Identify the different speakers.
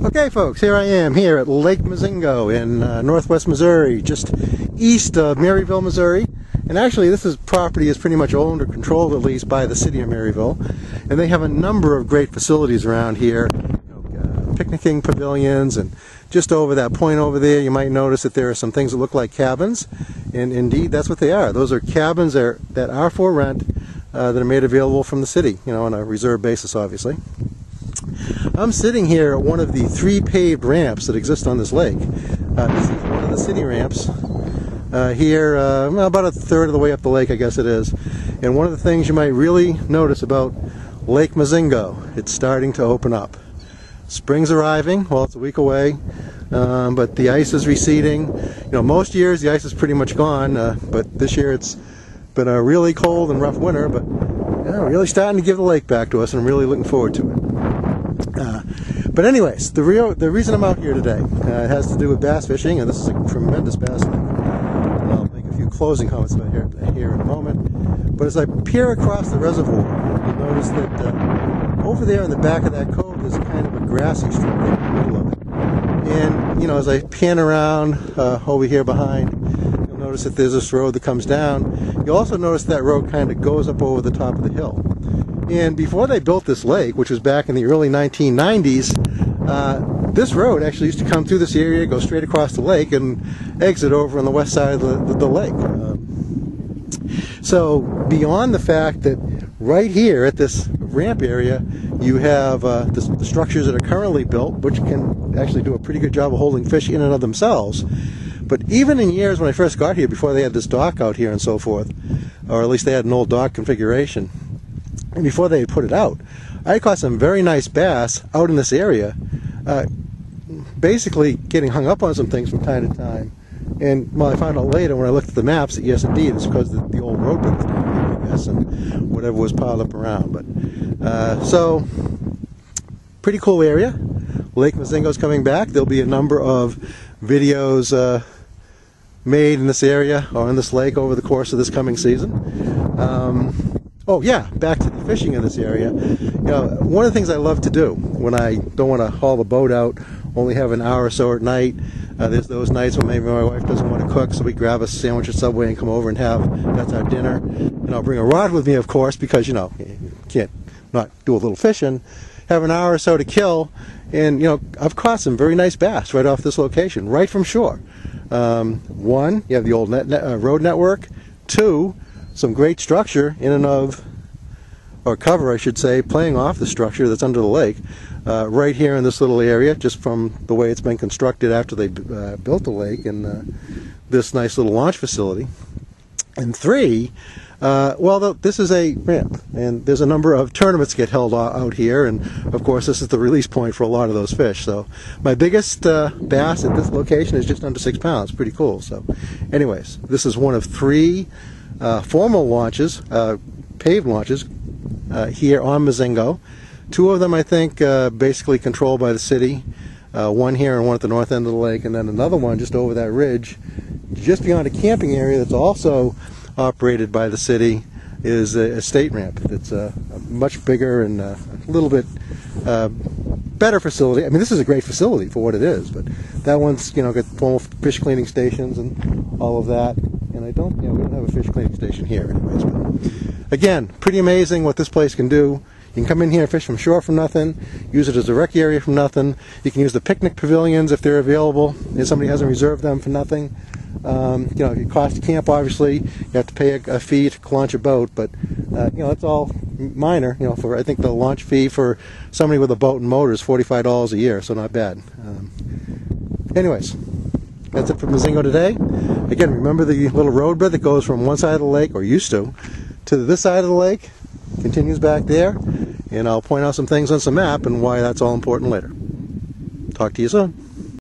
Speaker 1: Okay folks, here I am here at Lake Mozingo in northwest Missouri, just east of Maryville, Missouri. And actually this property is pretty much owned or controlled at least by the city of Maryville. And they have a number of great facilities around here, picnicking pavilions, and just over that point over there you might notice that there are some things that look like cabins. And indeed that's what they are. Those are cabins that are for rent that are made available from the city, on a reserve basis obviously. I'm sitting here at one of the 3 paved ramps that exist on this lake. This is one of the city ramps here, about a third of the way up the lake, I guess it is. And one of the things you might really notice about Lake Mozingo, it's starting to open up. Spring's arriving, well, it's a week away, but the ice is receding. Most years the ice is pretty much gone, but this year it's been a really cold and rough winter, but really starting to give the lake back to us, and I'm really looking forward to it. But anyways, the reason I'm out here today has to do with bass fishing, and this is a tremendous bass lake. And I'll make a few closing comments about here in a moment. But as I peer across the reservoir, you'll notice that over there in the back of that cove there's kind of a grassy strip right in the middle of it. And as I pan around over here behind, you'll notice that there's this road that comes down. You'll also notice that road kind of goes up over the top of the hill. And before they built this lake, which was back in the early 1990s, this road actually used to come through this area, go straight across the lake, and exit over on the west side of the lake. So beyond the fact that right here at this ramp area, you have the structures that are currently built, which can actually do a pretty good job of holding fish in and of themselves. But even in years when I first got here, before they had this dock out here and so forth, or at least they had an old dock configuration, and before they had put it out, I caught some very nice bass out in this area, basically getting hung up on some things from time to time. And I found out later when I looked at the maps that yes indeed it's because the old road was down here, I guess, and whatever was piled up around. But so pretty cool area. Lake Mozingo's coming back. There'll be a number of videos made in this area or in this lake over the course of this coming season. Oh yeah, back to the fishing in this area. One of the things I love to do when I don't want to haul the boat out, only have an hour or so at night, there's those nights when maybe my wife doesn't want to cook, so we grab a sandwich at Subway and come over and that's our dinner. And I'll bring a rod with me, of course, because you can't not do a little fishing. Have an hour or so to kill, and I've caught some very nice bass right off this location, right from shore. One, you have the old road network. Two, some great structure in and of, or cover I should say, playing off the structure that's under the lake, right here in this little area, just from the way it's been constructed after they built the lake, and this nice little launch facility. And three, this is a ramp, and there's a number of tournaments get held out here, and of course this is the release point for a lot of those fish. So my biggest bass at this location is just under 6 pounds. Pretty cool. So anyways, this is one of 3 formal launches, paved launches, here on Mozingo. 2 of them I think basically controlled by the city, one here and one at the north end of the lake, and then another one just over that ridge just beyond a camping area that's also operated by the city is a state ramp that's a much bigger and a little bit better facility. I mean, this is a great facility for what it is, but that one's got formal fish cleaning stations and all of that. And we don't have a fish cleaning station here anyways. But again, pretty amazing what this place can do. You can come in here and fish from shore for nothing, use it as a rec area for nothing. You can use the picnic pavilions if they're available, if somebody hasn't reserved them, for nothing. It costs to camp, obviously. You have to pay a fee to launch a boat, but it's all minor. For I think the launch fee for somebody with a boat and motor is $45 a year, so not bad. Anyways, that's it for Mozingo today. Again, remember the little road bed that goes from one side of the lake, or used to this side of the lake, continues back there, and I'll point out some things on some map and why that's all important later. Talk to you soon.